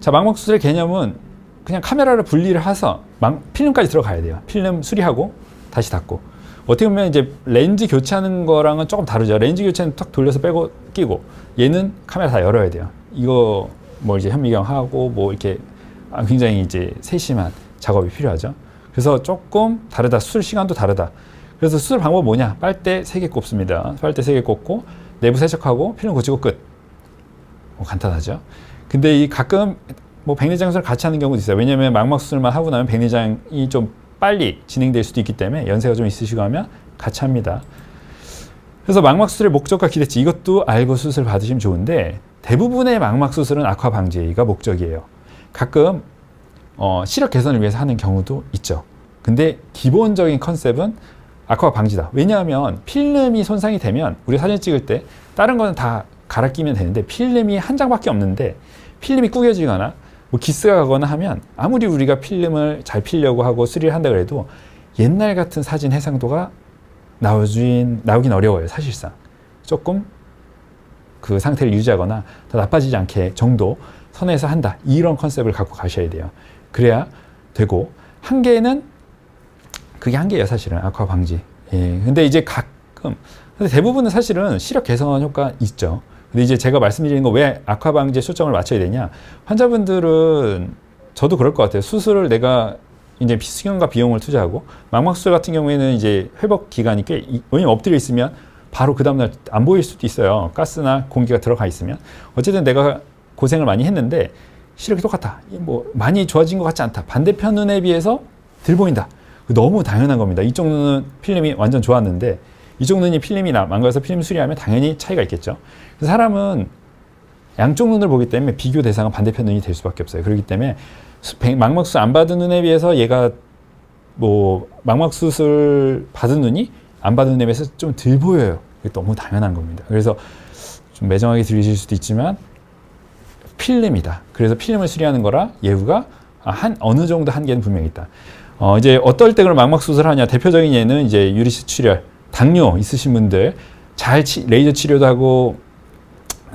자, 망막 수술의 개념은 그냥 카메라를 분리를 해서 필름까지 들어가야 돼요. 필름 수리하고 다시 닫고. 어떻게 보면 이제 렌즈 교체하는 거랑은 조금 다르죠. 렌즈 교체는 탁 돌려서 빼고 끼고, 얘는 카메라 다 열어야 돼요. 이거 뭐 이제 현미경하고 뭐 이렇게 굉장히 이제 세심한 작업이 필요하죠. 그래서 조금 다르다. 수술 시간도 다르다. 그래서 수술 방법 뭐냐? 빨대 3개 꼽습니다. 빨대 3개 꼽고 내부 세척하고 필름 고치고 끝. 간단하죠. 근데 이 가끔 뭐 백내장 수술 같이 하는 경우도 있어요. 왜냐하면 망막 수술만 하고 나면 백내장이 좀 빨리 진행될 수도 있기 때문에 연세가 좀 있으시고 하면 같이 합니다. 그래서 망막 수술의 목적과 기대치, 이것도 알고 수술 받으시면 좋은데, 대부분의 망막 수술은 악화 방지가 목적이에요. 가끔 시력 개선을 위해서 하는 경우도 있죠. 근데 기본적인 컨셉은 악화 방지다. 왜냐하면 필름이 손상이 되면 우리 사진 찍을 때 다른 거는 다 갈아 끼면 되는데, 필름이 한 장밖에 없는데 필름이 구겨지거나 뭐 기스가 가거나 하면 아무리 우리가 필름을 잘 필려고 하고 수리를 한다 그래도 옛날 같은 사진 해상도가 나오긴 어려워요. 사실상 조금 그 상태를 유지하거나 더 나빠지지 않게 정도 선에서 한다, 이런 컨셉을 갖고 가셔야 돼요. 그래야 되고, 한계는 그게 한계예요. 사실은 악화 방지. 예. 근데 이제 가끔, 근데 대부분은 사실은 시력 개선 효과 있죠. 근데 이제 제가 말씀드리는 거, 왜 악화 방지에 초점을 맞춰야 되냐? 환자분들은, 저도 그럴 것 같아요. 수술을 내가 이제 시간과 비용을 투자하고, 망막 수술 같은 경우에는 이제 회복 기간이 왜냐면 엎드려 있으면 바로 그 다음날 안 보일 수도 있어요. 가스나 공기가 들어가 있으면. 어쨌든 내가 고생을 많이 했는데 시력이 똑같다. 뭐 많이 좋아진 것 같지 않다. 반대편 눈에 비해서 덜 보인다. 너무 당연한 겁니다. 이쪽 눈은 필름이 완전 좋았는데 이쪽 눈이 필름이 망가져서 필름 수리하면 당연히 차이가 있겠죠. 그래서 사람은 양쪽 눈을 보기 때문에 비교 대상은 반대편 눈이 될 수밖에 없어요. 그렇기 때문에 망막 수술 안 받은 눈에 비해서 얘가 뭐 망막 수술 받은 눈이 안 받은 눈에 비해서 좀 덜 보여요. 이게 너무 당연한 겁니다. 그래서 좀 매정하게 들리실 수도 있지만 필름이다. 그래서 필름을 수리하는 거라 예후가 어느 정도 한계는 분명히 있다. 이제 어떨 때 그럼 망막 수술을 하냐? 대표적인 예는 이제 유리수 출혈, 당뇨 있으신 분들 레이저 치료도 하고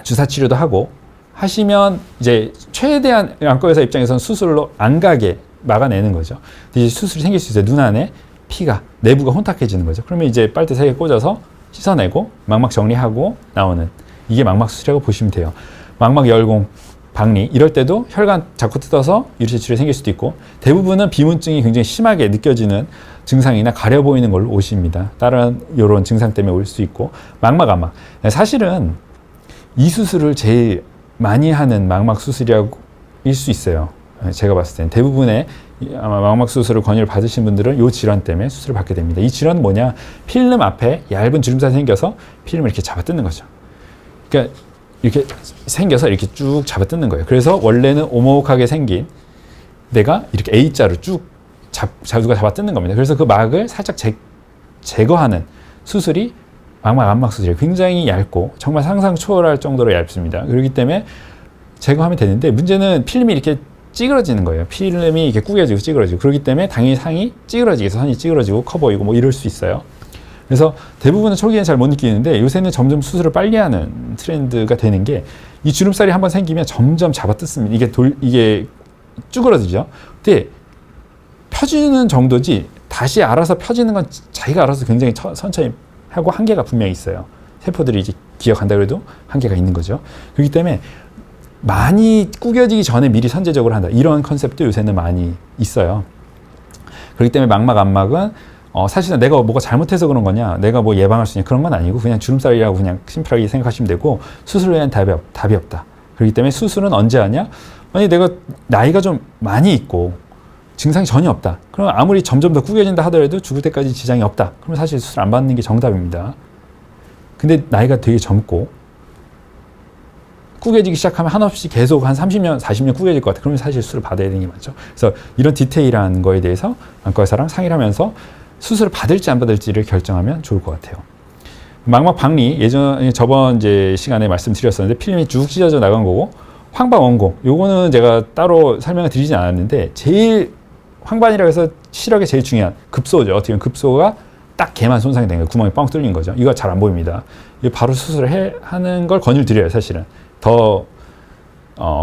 주사 치료도 하고 하시면 이제 최대한 안과 의사 입장에서는 수술로 안 가게 막아내는 거죠. 이제 수술이 생길 수 있어요. 눈 안에 피가, 내부가 혼탁해지는 거죠. 그러면 이제 빨대 3개 꽂아서 씻어내고 망막 정리하고 나오는, 이게 망막 수술이라고 보시면 돼요. 망막 열공, 박리 이럴 때도 혈관 자꾸 뜯어서 유리체 출혈이 생길 수도 있고, 대부분은 비문증이 굉장히 심하게 느껴지는 증상이나 가려 보이는 걸로 오십니다. 다른 이런 증상 때문에 올 수 있고, 망막 안막, 사실은 이 수술을 제일 많이 하는 망막 수술이라고 일 수 있어요. 제가 봤을 때는 대부분의 아마 망막 수술을 권유를 받으신 분들은 이 질환 때문에 수술을 받게 됩니다. 이 질환은 뭐냐? 필름 앞에 얇은 주름살이 생겨서 필름을 이렇게 잡아 뜯는 거죠. 그러니까 이렇게 생겨서 이렇게 쭉 잡아 뜯는 거예요. 그래서 원래는 오목하게 생긴 내가 이렇게 A자로 쭉 자두가 잡아 뜯는 겁니다. 그래서 그 막을 살짝 제거하는 수술이 망막 안막 수술이에요. 굉장히 얇고 정말 상상 초월할 정도로 얇습니다. 그렇기 때문에 제거하면 되는데, 문제는 필름이 이렇게 찌그러지는 거예요. 필름이 이렇게 구겨지고 찌그러지고, 그렇기 때문에 당연히 상이 찌그러지게 해서 선이 찌그러지고 커 보이고 뭐 이럴 수 있어요. 그래서 대부분은 초기에는 잘 못 느끼는데 요새는 점점 수술을 빨리 하는 트렌드가 되는 게, 이 주름살이 한번 생기면 점점 잡아 뜯습니다. 이게 쭈그러지죠. 근데 펴지는 정도지 다시 알아서 펴지는 건 자기가 알아서 굉장히 천천히 하고 한계가 분명히 있어요. 세포들이 이제 기억한다 그래도 한계가 있는 거죠. 그렇기 때문에 많이 구겨지기 전에 미리 선제적으로 한다, 이런 컨셉도 요새는 많이 있어요. 그렇기 때문에 망막 안막은 사실은 내가 뭐가 잘못해서 그런 거냐, 내가 뭐 예방할 수 있냐, 그런 건 아니고 그냥 주름살이라고 그냥 심플하게 생각하시면 되고, 수술에 대한 답이 없다. 그렇기 때문에 수술은 언제 하냐? 만약에 내가 나이가 좀 많이 있고 증상이 전혀 없다. 그럼 아무리 점점 더 구겨진다 하더라도 죽을 때까지 지장이 없다. 그러면 사실 수술 안 받는 게 정답입니다. 근데 나이가 되게 젊고 구겨지기 시작하면 한없이 계속 한 30년, 40년 구겨질 것 같아. 그러면 사실 수술을 받아야 되는 게 맞죠. 그래서 이런 디테일한 거에 대해서 안과 의사랑 상의를 하면서 수술을 받을지 안 받을지를 결정하면 좋을 것 같아요. 망막 박리, 저번 이제 시간에 말씀드렸었는데 필름이 쭉 찢어져 나간 거고, 황반 원공, 요거는 제가 따로 설명을 드리진 않았는데, 제일 황반이라고 해서 시력에 제일 중요한 급소죠. 어떻게 보면 급소가 딱 걔만 손상이 된 거예요. 구멍이 뻥 뚫린 거죠. 이거 잘 안 보입니다. 이거 바로 수술을 하는 걸 권유를 드려요. 사실은 더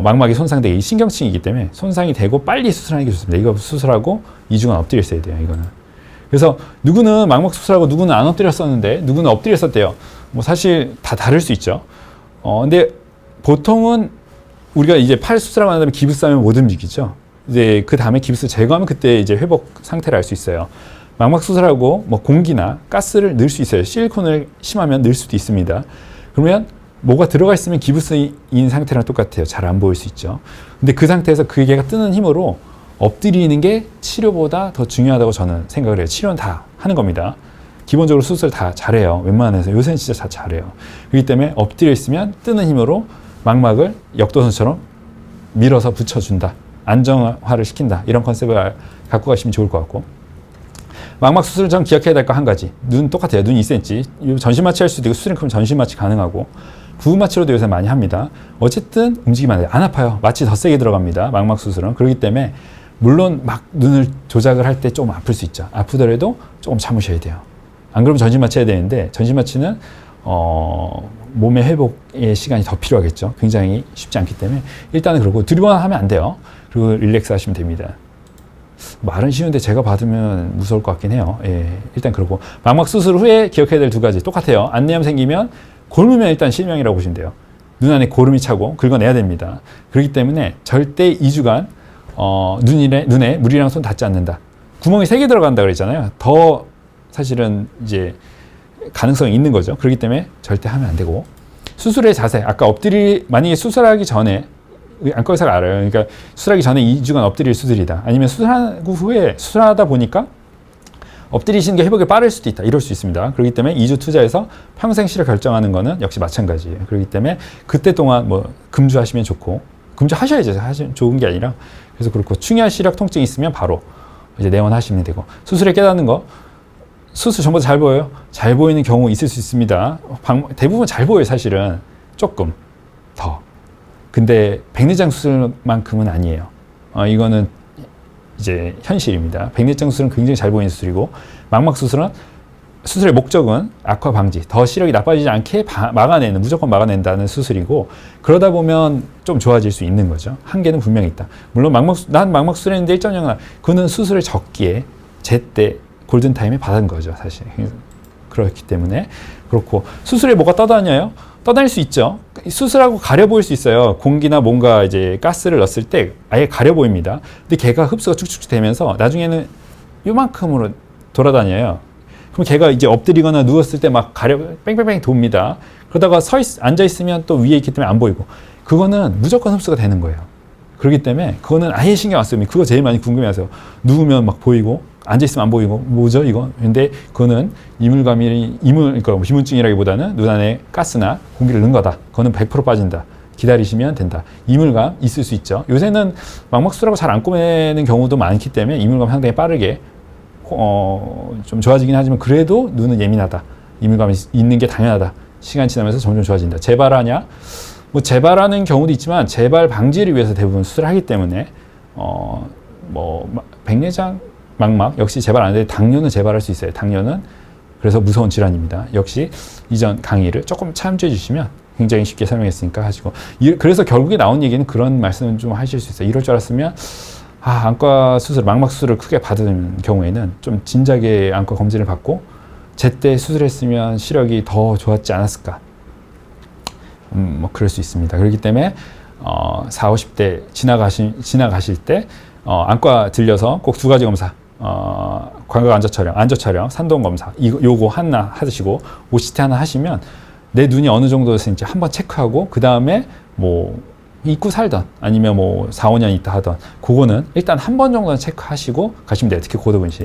망막이 손상되게 이 신경층이기 때문에 손상이 되고 빨리 수술하는 게 좋습니다. 이거 수술하고 2주간 엎드려 있어야 돼요. 이거는. 그래서 누구는 망막 수술하고 누구는 안 엎드렸었는데 누구는 엎드렸었대요. 뭐 사실 다 다를 수 있죠. 근데 보통은 우리가 이제 팔 수술하고 난 다음에 기부스하면 못 움직이죠. 이제 그 다음에 기부스 제거하면 그때 이제 회복 상태를 알 수 있어요. 망막 수술하고 뭐 공기나 가스를 넣을 수 있어요. 실리콘을 심하면 넣을 수도 있습니다. 그러면 뭐가 들어가 있으면 기부스인 상태랑 똑같아요. 잘 안 보일 수 있죠. 근데 그 상태에서 그 개가 뜨는 힘으로 엎드리는 게 치료보다 더 중요하다고 저는 생각을 해요. 치료는 다 하는 겁니다. 기본적으로 수술 다 잘해요. 웬만해서 요새는 진짜 다 잘해요. 그렇기 때문에 엎드려 있으면 뜨는 힘으로 망막을 역도선처럼 밀어서 붙여준다. 안정화를 시킨다. 이런 컨셉을 갖고 가시면 좋을 것 같고, 망막 수술 전 기억해야 될 거 한 가지. 눈 똑같아요. 눈 2cm. 전신 마취 할 수도 있고 수술이 크면 전신 마취 가능하고 부분 마취로도 요새 많이 합니다. 어쨌든 움직이면 안 돼요. 안 아파요. 마취 더 세게 들어갑니다. 망막 수술은. 그렇기 때문에 물론 막 눈을 조작을 할 때 조금 아플 수 있죠. 아프더라도 조금 참으셔야 돼요. 안 그러면 전신 마취 해야 되는데 전신 마취는 몸의 회복의 시간이 더 필요하겠죠. 굉장히 쉽지 않기 때문에 일단은 그러고 두리번 하면 안 돼요. 그리고 릴렉스 하시면 됩니다. 말은 쉬운데 제가 받으면 무서울 것 같긴 해요. 예, 일단 그러고 망막 수술 후에 기억해야 될 두 가지 똑같아요. 안내염 생기면 곪으면 일단 실명이라고 보시면 돼요. 눈 안에 고름이 차고 긁어내야 됩니다. 그렇기 때문에 절대 2주간 눈에 물이랑 손 닿지 않는다. 구멍이 3개 들어간다 그랬잖아요. 더 사실은 이제 가능성이 있는 거죠. 그렇기 때문에 절대 하면 안 되고, 수술의 자세, 아까 만약에 수술하기 전에 안과 의사가 알아요. 그러니까 수술하기 전에 2주간 엎드릴 수술이다. 아니면 수술하고 후에 수술하다 보니까 엎드리시는 게 회복이 빠를 수도 있다. 이럴 수 있습니다. 그렇기 때문에 2주 투자해서 평생 실을 결정하는 거는 역시 마찬가지예요. 그렇기 때문에 그때 동안 뭐 금주하시면 좋고, 금주하셔야죠. 사실 좋은 게 아니라. 그래서 그렇고, 충혈 시력 통증이 있으면 바로 이제 내원하시면 되고, 수술에 깨닫는 거, 수술 전보다 잘 보여요? 잘 보이는 경우 있을 수 있습니다. 대부분 잘 보여요. 사실은 조금 더. 근데 백내장 수술만큼은 아니에요. 이거는 이제 현실입니다. 백내장 수술은 굉장히 잘 보이는 수술이고, 망막 수술은 수술의 목적은 악화 방지, 더 시력이 나빠지지 않게 무조건 막아낸다는 수술이고, 그러다 보면 좀 좋아질 수 있는 거죠. 한계는 분명히 있다. 물론 난 망막 수술했는데 1.0, 그거는 수술을 적기에 제때 골든타임에 받은 거죠, 사실. 그렇기 때문에 그렇고, 수술에 뭐가 떠다녀요? 떠다닐 수 있죠. 수술하고 가려 보일 수 있어요. 공기나 뭔가 이제 가스를 넣었을 때 아예 가려 보입니다. 근데 걔가 흡수가 쭉쭉 되면서 나중에는 요만큼으로 돌아다녀요. 그럼 걔가 이제 엎드리거나 누웠을 때 막 가려 뺑뺑뺑 돕니다. 그러다가 앉아 있으면 또 위에 있기 때문에 안 보이고, 그거는 무조건 흡수가 되는 거예요. 그렇기 때문에 그거는 아예 신경 안 쓰면, 그거 제일 많이 궁금해하세요. 누우면 막 보이고 앉아있으면 안 보이고 뭐죠 이거? 근데 그거는 그러니까 비문증이라기보다는 눈 안에 가스나 공기를 넣은 거다. 그거는 100% 빠진다. 기다리시면 된다. 이물감 있을 수 있죠. 요새는 망막 수술하고 잘 안 꼬매는 경우도 많기 때문에 이물감 상당히 빠르게 좀 좋아지긴 하지만, 그래도 눈은 예민하다. 이물감이 있는 게 당연하다. 시간 지나면서 점점 좋아진다. 재발하냐? 뭐 재발하는 경우도 있지만 재발 방지를 위해서 대부분 수술을 하기 때문에 백내장 망막 역시 재발 안 되는데 당뇨는 재발할 수 있어요. 당뇨는 그래서 무서운 질환입니다. 역시 이전 강의를 조금 참조해 주시면 굉장히 쉽게 설명했으니까 하시고, 그래서 결국에 나온 얘기는 그런 말씀을 좀 하실 수 있어요. 이럴 줄 알았으면 안과 수술, 망막 수술을 크게 받은 경우에는 좀 진작에 안과 검진을 받고 제때 수술했으면 시력이 더 좋았지 않았을까. 뭐 그럴 수 있습니다. 그렇기 때문에 40, 50대 지나가실 때 안과 들려서 꼭 2가지 검사, 광각 안저 촬영, 산동 검사, 요거 하나 하시고 OCT 하나 하시면 내 눈이 어느 정도였는지 한번 체크하고, 그 다음에 뭐 잊고 살던 아니면 뭐 4, 5년 있다 하던 그거는 일단 한 번 정도는 체크하시고 가시면 돼요. 특히 고도근시.